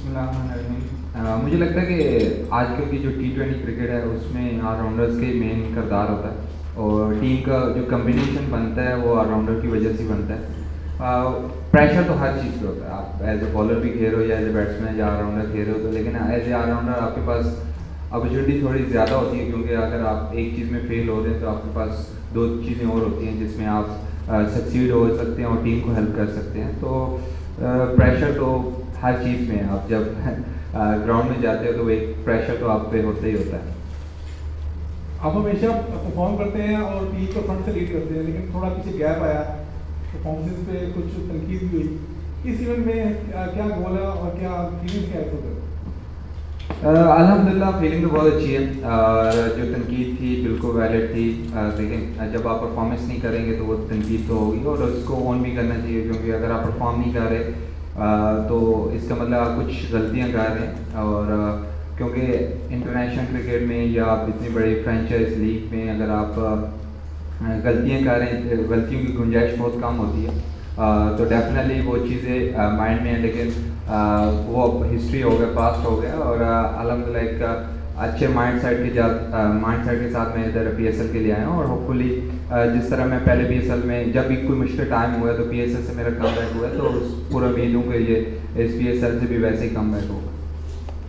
मुझे लगता है कि आजकल की जो T20 क्रिकेट है उसमें ऑलराउंडर्स के मेन किरदार होता है और टीम का जो कम्बिनेशन बनता है वो ऑलराउंडर की वजह से बनता है। प्रेशर तो हर चीज़ पे होता है, आप एज ए बॉलर भी खेल रहे हो या एज ए बैट्समैन या ऑलराउंडर खेल रहे हो, तो लेकिन एज ए ऑलराउंडर आपके पास अपॉर्चुनिटी थोड़ी ज़्यादा होती है, क्योंकि अगर आप एक चीज़ में फेल हो रहे हैं तो आपके पास दो चीज़ें और होती हैं जिसमें आप सक्सीड हो सकते हैं और टीम को हेल्प कर सकते हैं। तो प्रेशर तो हर चीज़ में है, आप जब ग्राउंड में जाते हो तो एक प्रेशर तो आप पे होता ही होता है। आप हमेशा परफॉर्म करते हैं और टीम को फ्रंट से लीड करते हैं, लेकिन थोड़ा पीछे गैप आया, परफॉर्मेंस पे कुछ तनकीद भी हुई। इस इवेंट में क्या गोल है और क्या फीलिंग क्या है? अल्हम्दुलिल्लाह फीलिंग तो बहुत अच्छी है और जो तनकीद थी बिल्कुल वैलिड थी। लेकिन जब आप परफॉर्मेंस नहीं करेंगे तो वो तनकीद तो होगी और उसको ऑन भी करना चाहिए, क्योंकि अगर आप परफॉर्म नहीं कर रहे तो इसका मतलब आप कुछ गलतियां कर रहे हैं। और क्योंकि इंटरनेशनल क्रिकेट में या आप इतनी बड़ी फ्रेंचाइज लीग में अगर आप गलतियां कर रहे हैं, गलतियों की गुंजाइश बहुत कम होती है। तो डेफिनेटली वो चीज़ें माइंड में है, लेकिन वो अब हिस्ट्री हो गया, पास्ट हो गया और अल्हम्दुलिल्लाह एक अच्छे माइंड सेट के साथ मैं इधर PSL के लिए आया हूँ और होपफुली जिस तरह मैं पहले PSL में जब भी कोई मुश्किल टाइम हुआ है तो PSL से मेरा कमबैक हुआ है, तो पूरा उम्मीद हूँ कि ये इस PSL से भी वैसे ही कमबैक होगा।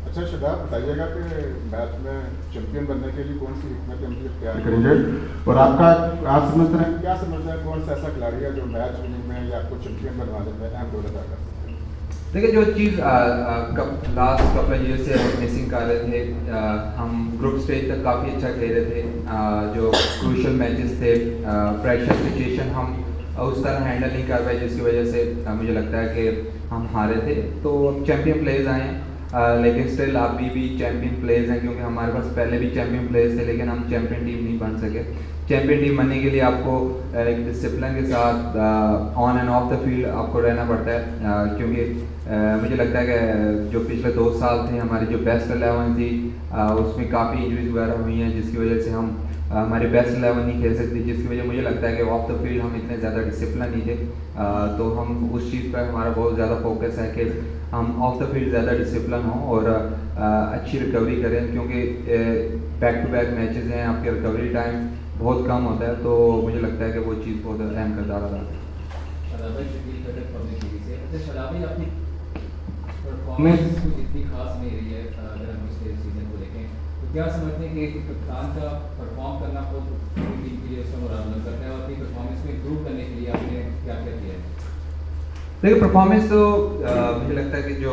अच्छा शादाब, बताइएगा कि मैच में चैंपियन बनने के लिए कौन सी हिकमत अमली इख्तियार करेंगे और आप समझते हैं क्या समझते हैं कौन सा ऐसा खिलाड़ी है जो मैच विनिंग में या आपको चैंपियन बनवाने में अहम रोल अदा कर सकते हैं? देखिए, जो चीज़ लास्ट कपल ईयर से हम मिसिंग कर रहे थे, हम ग्रुप स्टेज तक काफ़ी अच्छा खेल रहे थे, जो क्रूशल मैचेस थे, प्रेशर सिचुएशन हम उस तरह हैंडल नहीं कर पाए, जिसकी वजह से मुझे लगता है कि हम हारे थे। तो चैम्पियन प्लेयर्स आए हैं, लेकिन स्टिल अभी भी चैम्पियन प्लेयर्स हैं, क्योंकि हमारे पास पहले भी चैम्पियन प्लेयर्स थे, लेकिन हम चैम्पियन टीम नहीं बन सके। चैम्पियन टीम बनने के लिए आपको एक डिसिप्लिन के साथ on end of the field आपको रहना पड़ता है, क्योंकि मुझे लगता है कि जो पिछले 2 साल थे हमारी जो बेस्ट 11 थी उसमें काफ़ी इंजरीज वगैरह हुई हैं, जिसकी वजह से हम हमारी बेस्ट 11 नहीं खेल सकती, जिसकी वजह मुझे लगता है कि ऑफ द फील्ड हम इतने ज़्यादा डिसिप्लिन नहीं थे। तो हम उस चीज़ पर हमारा बहुत ज़्यादा फोकस है कि हम ऑफ द फील्ड ज़्यादा डिसिप्लिन हों और अच्छी रिकवरी करें, क्योंकि बैक टू बैक मैचेस हैं, आपके रिकवरी टाइम बहुत कम होता है। तो मुझे लगता है कि वो चीज़ बहुत अहम किरदार अदा करती है। परफॉर्मेंस कुछ इतनी खास नहीं रही है, अगर हम पिछले सीजन को देखें तो क्या समझते हैं कि कप्तान का परफॉर्म करना बहुत टीम के लिए उसका मोराल बुलंद करता है, और अपनी परफॉर्मेंस को इम्प्रूव करने के लिए आपने क्या क्या किया है? देखिए, परफॉर्मेंस तो मुझे लगता है कि जो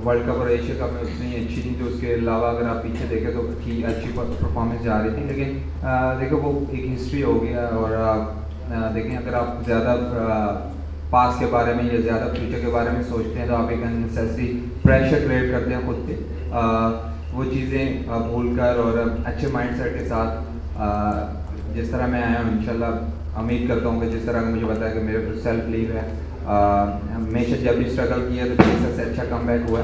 वर्ल्ड कप और एशिया कप में उतनी अच्छी थी, तो उसके अलावा अगर आप पीछे देखें तो अच्छी परफॉर्मेंस जा रही थी, लेकिन देखो वो एक हिस्ट्री हो गया। और देखें, अगर आप ज़्यादा पास के बारे में या ज़्यादा फ्यूचर के बारे में सोचते हैं तो आप एक अननेसेसरी प्रेशर क्रिएट करते हैं खुद पे। वो चीज़ें भूल कर और अच्छे माइंडसेट के साथ जिस तरह मैं आया हूँ, इंशाल्लाह उम्मीद करता हूँ कि जिस तरह मुझे बताया कि मेरे सेल्फ लीव है, हमेशा जब भी स्ट्रगल किया तो PSL से अच्छा कमबैक हुआ,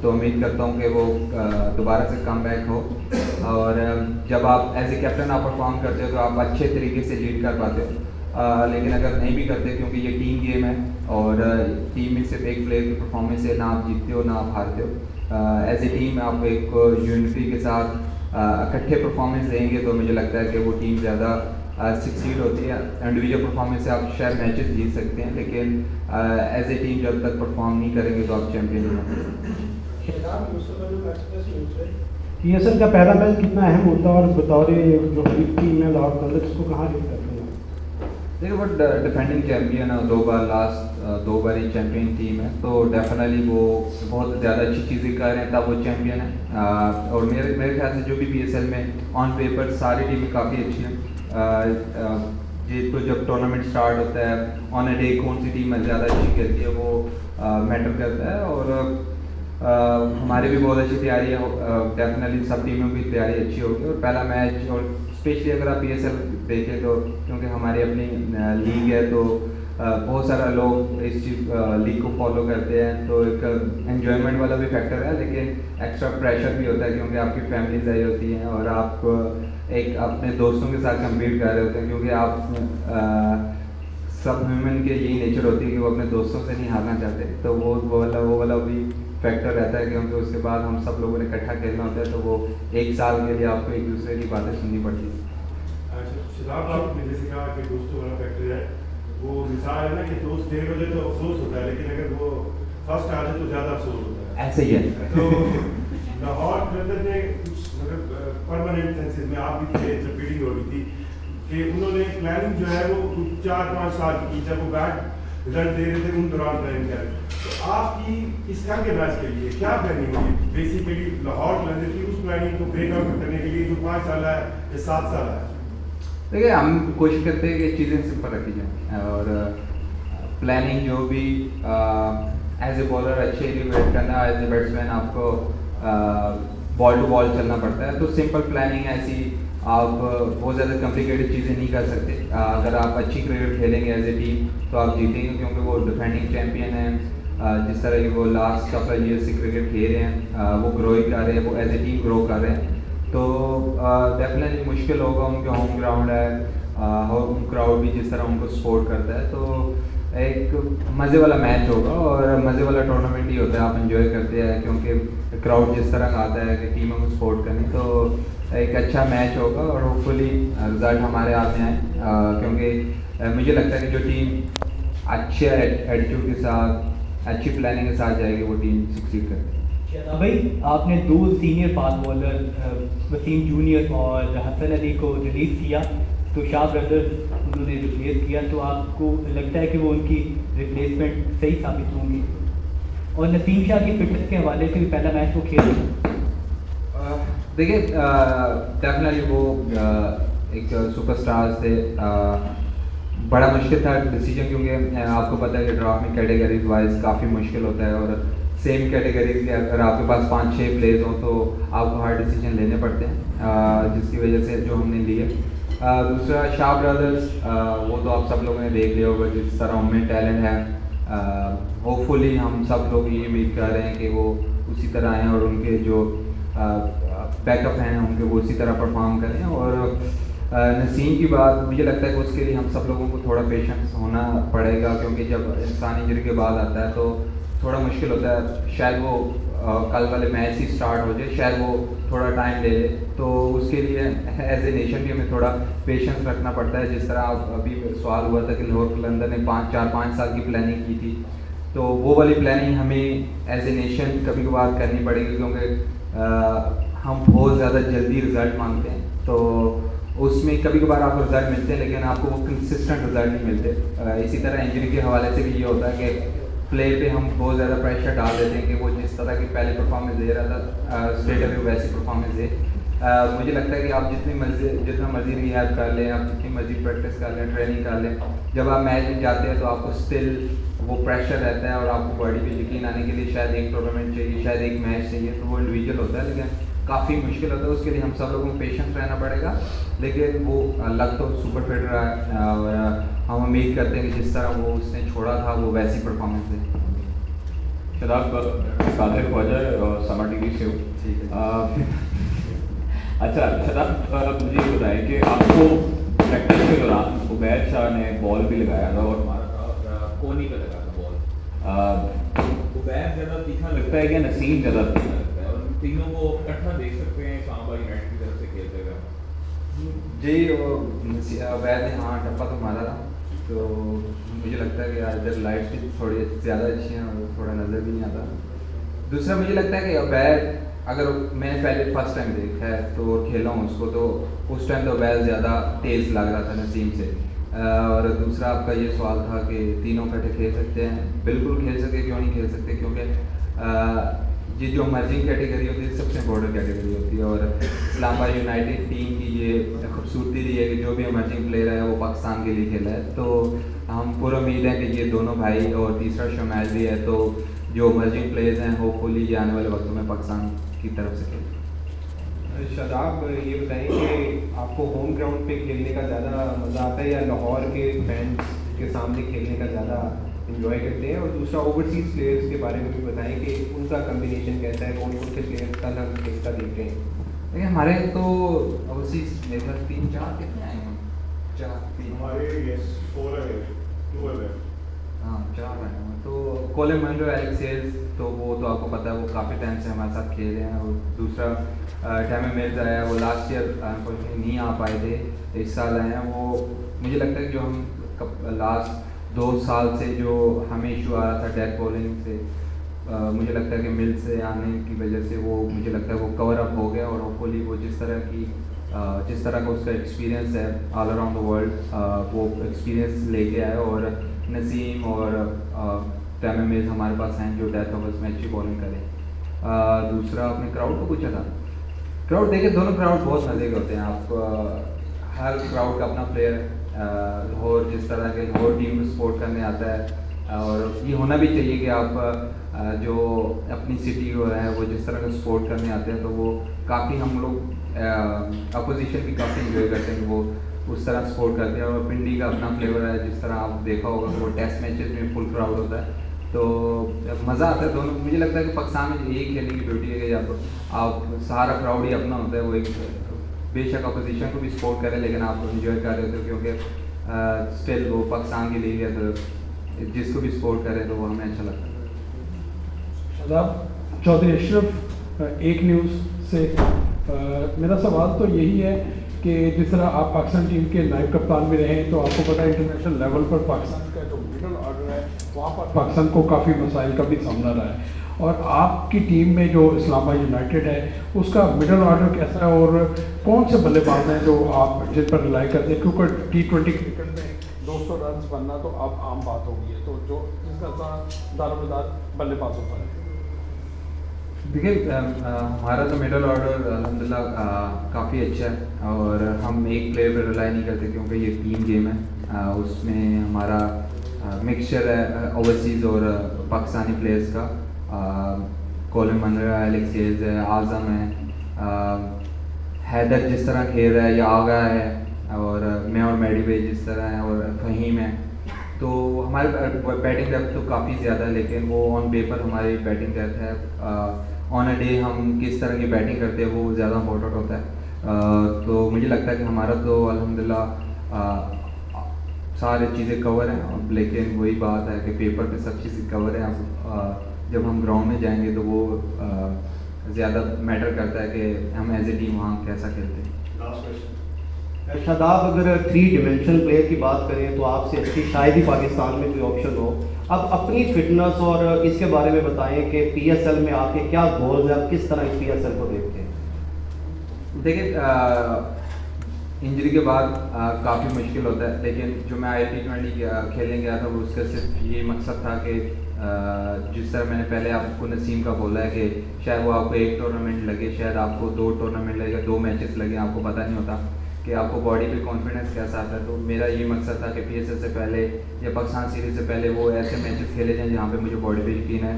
तो उम्मीद करता हूँ कि वो दोबारा से कमबैक हो। और जब आप एज ए कैप्टन आप परफॉर्म करते हो तो आप अच्छे तरीके से लीड कर पाते हो, लेकिन अगर नहीं भी करते, क्योंकि ये टीम गेम है और टीम में सिर्फ एक प्लेयर की परफॉर्मेंस से ना आप जीतते हो ना आप हारते हो। एज ए टीम आप एक यूनिटी के साथ इकट्ठे परफॉर्मेंस देंगे तो मुझे लगता है कि वो टीम ज़्यादा सक्सीड होती है। इंडिविजुअल परफॉर्मेंस से आप शायद मैचेस जीत सकते हैं, लेकिन एज ए टीम जब तक परफॉर्म नहीं करेंगे तो आप चैंपियन नहीं होंगे। PSL का पहला मैच कितना अहम होता है और बतौर जो हरीफ टीम है लाहौर कलर्स को कहाँ हिट करते हैं? देखो, बट डिफेंडिंग चैम्पियन है, 2 बार लास्ट 2 बार ही चैम्पियन टीम है, तो डेफिनेटली वो बहुत ज़्यादा अच्छी चीज़ें कर रहे हैं तब वो चैम्पियन है। और मेरे ख्याल से जो भी PSL में ऑन पेपर सारी टीमें काफ़ी अच्छी हैं। ये तो जब टूर्नामेंट स्टार्ट होता है ऑन अ डे कौन सी टीम ज़्यादा अच्छी खेलती है वो मैटर करता है। और हमारी भी बहुत अच्छी तैयारी है, डेफिनेटली सब टीमों की तैयारी अच्छी होगी। और पहला मैच, और स्पेशली अगर आप PSL देखें तो क्योंकि हमारी अपनी लीग है, तो बहुत सारा लोग इस चीज़ लीग को फॉलो करते हैं, तो एक एन्जॉयमेंट वाला भी फैक्टर है, लेकिन एक्स्ट्रा प्रेशर भी होता है, क्योंकि आपकी फैमिलीज आई होती हैं और आप एक अपने दोस्तों के साथ कम्पीट कर रहे होते हैं, क्योंकि आप सब ह्यूमन के यही नेचर होती है कि वो अपने दोस्तों से नहीं हारना चाहते। तो वो वाला भी फैक्टर रहता है, क्योंकि उसके बाद हम सब लोगों ने इकट्ठा खेलना होता है, तो वो एक साल के लिए आपको एक दूसरे की बातें सुननी पड़ती है। अच्छा शराब, आपने जैसे कहा कि दोस्तों वाला फैक्टर है, वो मिसाल है ना कि दोस्त 1:30 बजे तो अफसोस होता है, लेकिन अगर वो फर्स्ट आ जाए तो ज़्यादा अफसोस होता है। ऐसे ही है। तो लाहौर ब्रदर ने कुछ मतलब परमानेंट सेंसेस में आप भी थे जब मीटिंग हो रही थी कि उन्होंने प्लानिंग जो है वो 4-5 साल की, जब वो बैड रिजल्ट दे रहे थे उन दौरान प्लानिंग कर। तो आपकी इस कल के मैच के लिए क्या प्लानिंग होगी बेसिकली लाहौर कलंदर की, उस प्लानिंग को ब्रेकआउट करने के लिए जो 5 साल है या 7 साल है? देखिए, हम कोशिश करते हैं कि चीज़ें सिंपल रखी जाएँ, और प्लानिंग जो भी एज ए बॉलर अच्छे एलिवेट करना, एज ए बैट्समैन आपको बॉल टू बॉल चलना पड़ता है, तो सिंपल प्लानिंग ऐसी आप बहुत ज़्यादा कॉम्प्लिकेटेड चीज़ें नहीं कर सकते। अगर आप अच्छी क्रिकेट खेलेंगे एज ए टीम तो आप जीतेंगे, क्योंकि वो डिफेंडिंग चैम्पियन हैं। जिस तरह की वो लास्ट कपल ईयर से क्रिकेट खेल रहे हैं, वो ग्रो ही कर रहे हैं, वो एज ए टीम ग्रो कर रहे हैं, तो डेफिनेटली मुश्किल होगा। उनके होम ग्राउंड है, होम क्राउड भी जिस तरह उनको सपोर्ट करता है, तो एक मज़े वाला मैच होगा और मज़े वाला टूर्नामेंट ही होता है। आप इंजॉय करते हैं क्योंकि क्राउड जिस तरह का आता है कि टीमों को सपोर्ट करने, तो एक अच्छा मैच होगा और होपफुली रिज़ल्ट हमारे हाथ में आए, क्योंकि मुझे लगता है कि जो टीम अच्छे एटीट्यूड के साथ, अच्छी प्लानिंग के साथ जाएगी, वो टीम सक्सीड करती है। शादाब भाई, आपने 2 senior fast bowler Wasim junior और हसन अली को रिलीज़ किया, तो शाह ब्रदर्स उन्होंने रिप्लेस किया, तो आपको लगता है कि वो उनकी रिप्लेसमेंट सही साबित होंगी? और नसीम शाह की फिटनेस के हवाले से भी पहला मैच वो खेल देखिए, डेफिनेटली वो एक सुपरस्टार थे। बड़ा मुश्किल था डिसीजन, क्योंकि आपको पता है कि ड्राफ्ट में कैटेगरीज वाइज काफ़ी मुश्किल होता है, और सेम कैटेगरीज के अगर आपके पास 5-6 प्लेयर्स हों तो आपको हार्ड डिसीजन लेने पड़ते हैं, जिसकी वजह से जो हमने लिए। दूसरा शाह ब्रदर्स, वो तो आप सब लोगों ने देख लिया होगा जिस तरह उनमें टैलेंट है। होपफुली हम सब लोग ये उम्मीद कर रहे हैं कि वो उसी तरह आएँ और उनके जो बैकअप हैं उनके वो उसी तरह परफॉर्म करें। और नसीम की बात, मुझे लगता है कि उसके लिए हम सब लोगों को थोड़ा पेशेंस होना पड़ेगा, क्योंकि जब इंसान इंजरी के बाद आता है तो थोड़ा मुश्किल होता है। शायद वो कल वाले मैच ही स्टार्ट हो जाए, शायद वो थोड़ा टाइम ले ले, तो उसके लिए एज ए नेशन भी हमें थोड़ा पेशेंस रखना पड़ता है। जिस तरह अभी सवाल हुआ था कि लाहौर कलंदर ने 4-5 साल की प्लानिंग की थी, तो वो वाली प्लानिंग हमें एज ए नेशन कभी कभार करनी पड़ेगी, क्योंकि हम बहुत ज़्यादा जल्दी रिज़ल्ट मांगते हैं, तो उसमें कभी कभार आपको रिज़ल्ट मिलते हैं लेकिन आपको वो कंसिस्टेंट रिज़ल्ट नहीं मिलते। इसी तरह इंजरी के हवाले से भी ये होता है कि प्ले पे हम बहुत ज़्यादा प्रेशर डाल देते हैं कि वो जिस तरह की पहले परफॉर्मेंस दे रहा था स्ट्रेट अवे वैसी परफॉर्मेंस दे। मुझे लगता है कि आप जितना मर्जी रिहैब कर लें, आप जितनी मर्जी प्रैक्टिस कर लें, ट्रेनिंग कर लें, जब आप मैच में जाते हैं तो आपको स्टिल वो प्रेशर रहता है और आपको बॉडी पे यकीन आने के लिए शायद एक टूर्नामेंट चाहिए, शायद एक मैच चाहिए, तो वो इंडिविजुअल होता है, लेकिन काफ़ी मुश्किल होता है। उसके लिए हम सब लोगों को पेशेंस रहना पड़ेगा, लेकिन वो लग तो सुपर फिट रहा है और हम उम्मीद करते हैं कि जिस तरह वो उसने छोड़ा था वो वैसी परफॉर्मेंस दे। शदाब, कादिर ख्वाजा और समा टीवी से हूँ। ठीक है। अच्छा शदाब, मुझे ये बताएं कि आपको प्रैक्टिस के दौरान उबैद शाह ने बॉल भी लगाया था और मारा था, कोनी पे लगा था बॉल। उबैद ज़्यादा तीखा लगता है या नसीम ज़्यादा तीखा लगता है, और उन तीनों को इकट्ठा देख सकते हैं इस्लामाबाद यूनाइटेड की तरफ से खेलते हुए? जी, वो उबैद ने हाँ टप्पा तो मारा था, तो मुझे लगता है कि आज इधर लाइट्स भी थोड़ी ज़्यादा अच्छी हैं और थोड़ा नज़र भी नहीं आता। दूसरा मुझे लगता है कि उबैद, अगर मैंने पहले फर्स्ट टाइम देखा है तो खेला हूँ उसको, तो उस टाइम तो उबैद ज़्यादा तेज़ लग रहा था नसीम से। और दूसरा आपका ये सवाल था कि तीनों इकट्ठे खेल सकते हैं, बिल्कुल खेल सकते, क्यों नहीं खेल सकते, क्योंकि ये जो इमर्जिंग कैटेगरी होती है सबसे इम्पोर्टेंट कैटेगरी होती है, और इस्लामाबाद यूनाइटेड टीम की ये खूबसूरती रही है कि जो भी इमर्जिंग प्लेयर है वो पाकिस्तान के लिए खेला है, तो हम पूरा उम्मीद है कि ये दोनों भाई और तीसरा शो मैच भी है, तो जो इमर्जिंग प्लेयर्स हैं होपफुली ये आने वाले वक्तों में पाकिस्तान की तरफ से खेलें। शादाब, ये बताएं कि आपको होम ग्राउंड पे खेलने का ज़्यादा मज़ा आता है या लाहौर के फैंस के सामने खेलने का ज़्यादा इंजॉय करते हैं? और दूसरा ओवरसीज़ प्लेयर्स के बारे में भी बताएं कि उनका कम्बिनेशन कैसा है, कौन कौन से प्लेयर्स कल हम खेलता देख रहे हैं? देखिए, हमारे तो ओवरसीज़ मेरे ख्याल 3-4 कितने आए हैं, 4-3 हमारे 4 है, 2 है। हाँ 4 आए हैं। तो कोलिन मंरो, एलेक्स हेल्स, तो वो तो आपको पता है वो काफ़ी टाइम से हमारे साथ खेल रहे हैं। और दूसरा टैमी मिल्स आया, वो लास्ट ईयर अनफॉर्चुनेटली नहीं आ पाए थे, इस साल आए हैं। वो मुझे लगता है कि जो हम लास्ट 2 साल से जो हमें इशू आ रहा था डेथ बॉलिंग से, मुझे लगता है कि मिल्स से आने की वजह से वो मुझे लगता है वो कवर अप हो गया। और होपफुली वो जिस तरह का उसका एक्सपीरियंस है ऑल अराउंड द वर्ल्ड, वो एक्सपीरियंस लेके आए। और नसीम और टैमी मिल्स हमारे पास हैं जो डेथ ओवर्स में अच्छी बॉलिंग करें। दूसरा आपने क्राउड को पूछा था। क्राउड देखिए, दोनों क्राउड बहुत मज़े के होते हैं। आप हर क्राउड का अपना प्लेयर है। लाहौर जिस तरह के लाहौर टीम को सपोर्ट करने आता है, और ये होना भी चाहिए कि आप जो अपनी सिटी को है वो जिस तरह का सपोर्ट करने आते हैं, तो वो काफ़ी हम लोग अपोजिशन भी काफ़ी इंजॉय करते हैं कि वो उस तरह सपोर्ट करते हैं। और पिंडी का अपना फ्लेवर है, जिस तरह आप देखा होगा वो टेस्ट मैचेस में फुल क्राउड होता है, तो मज़ा आता है दोनों। मुझे लगता है कि पाकिस्तान में यही खेलने की ब्यूटी है कि जब आप सारा क्राउड ही अपना होता है, वो एक बेशक अपोजिशन को भी सपोर्ट करे लेकिन आप इंजॉय कर रहे हो क्योंकि स्टिल वो पाकिस्तान की लीग है, तो जिसको भी सपोर्ट करें तो वो हमें अच्छा लगता है। शादाब चौधरी अशरफ, एक न्यूज़ से मेरा सवाल तो यही है कि जिस तरह आप पाकिस्तान टीम के नायब कप्तान भी रहे, तो आपको पता है इंटरनेशनल लेवल पर पाकिस्तान का जो मिडल ऑर्डर है वहाँ पर पाकिस्तान को काफ़ी मसाइल का भी सामना रहा है। और आपकी टीम में जो इस्लामाबाद यूनाइटेड है उसका मिडल ऑर्डर कैसा है, और कौन से बल्लेबाज हैं जो आप जिन पर रिलाई करते हैं? क्योंकि T20 क्रिकेट में 200 रन बनना तो अब आम बात हो गई है, तो जो जिसका दारोमदार बल्लेबाज होता है। देखिए, हमारा तो मिडल ऑर्डर अल्हम्दुलिल्लाह काफ़ी अच्छा है, और हम एक प्लेयर पर रिलाई नहीं करते क्योंकि ये टीम गेम है। उसमें हमारा मिक्सचर है ओवरसीज़ और पाकिस्तानी प्लेयर्स का। कोलिन मंरो, एलेक्स हेल्स है, आज़म है, हैदर जिस तरह खेल रहा है या आगा है, और मैं और मैडी भाई जिस तरह है, और फ़हीम है। तो हमारे बैटिंग डेप्थ तो काफ़ी ज़्यादा है, लेकिन वो ऑन पेपर हमारी बैटिंग डेप्थ है। ऑन अ डे हम किस तरह की बैटिंग करते हैं वो ज़्यादा इम्पोर्टेंट होता है। तो मुझे लगता है कि हमारा तो अल्हम्दुलिल्लाह सारी चीज़ें कवर हैं, लेकिन वही बात है कि पेपर पे सब चीज़ें कवर हैं। जब हम ग्राउंड में जाएंगे तो वो ज़्यादा मैटर करता है कि हम एज ए टीम वहाँ कैसा खेलते हैं। Last question. शादाब, अगर 3 डिमेंशनल प्लेयर की बात करें तो आपसे अच्छी शायद ही पाकिस्तान में कोई ऑप्शन हो। अब अपनी फिटनेस और इसके बारे में बताएं कि PSL में आपके क्या गोल्स हैं, आप किस तरह इस PSL को देखते हैं? देखिए, इंजरी के बाद काफ़ी मुश्किल होता है, लेकिन जो मैं T20 खेलने गया था वो उसका सिर्फ ये मकसद था कि जिस तरह मैंने पहले आपको नसीम का बोला है कि शायद वो आपको 1 टूर्नामेंट लगे, शायद आपको 2 टूर्नामेंट लगे, 2 मैचेस लगे, आपको पता नहीं होता कि आपको बॉडी पे कॉन्फिडेंस कैसा आता है। तो मेरा ये मकसद था कि PSL से पहले या पाकिस्तान सीरीज़ से पहले वो ऐसे मैचेस खेले जाएँ जहाँ पे मुझे बॉडी पे यकीन है।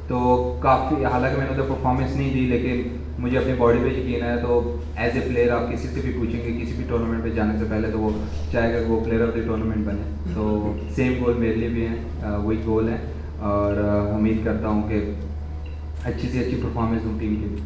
तो काफ़ी, हालांकि मैंने उधर परफॉर्मेंस नहीं दी, लेकिन मुझे अपनी बॉडी पे यकीन है। तो एज ए प्लेयर आप किसी से भी पूछेंगे किसी भी टूर्नामेंट पे जाने से पहले, तो वो चाहेगा कि वो प्लेयर ऑफ द टूर्नामेंट बने। तो सेम गोल मेरे लिए भी है, वही गोल है, और उम्मीद करता हूँ कि अच्छी से अच्छी परफॉर्मेंस दूँ टीम के लिए।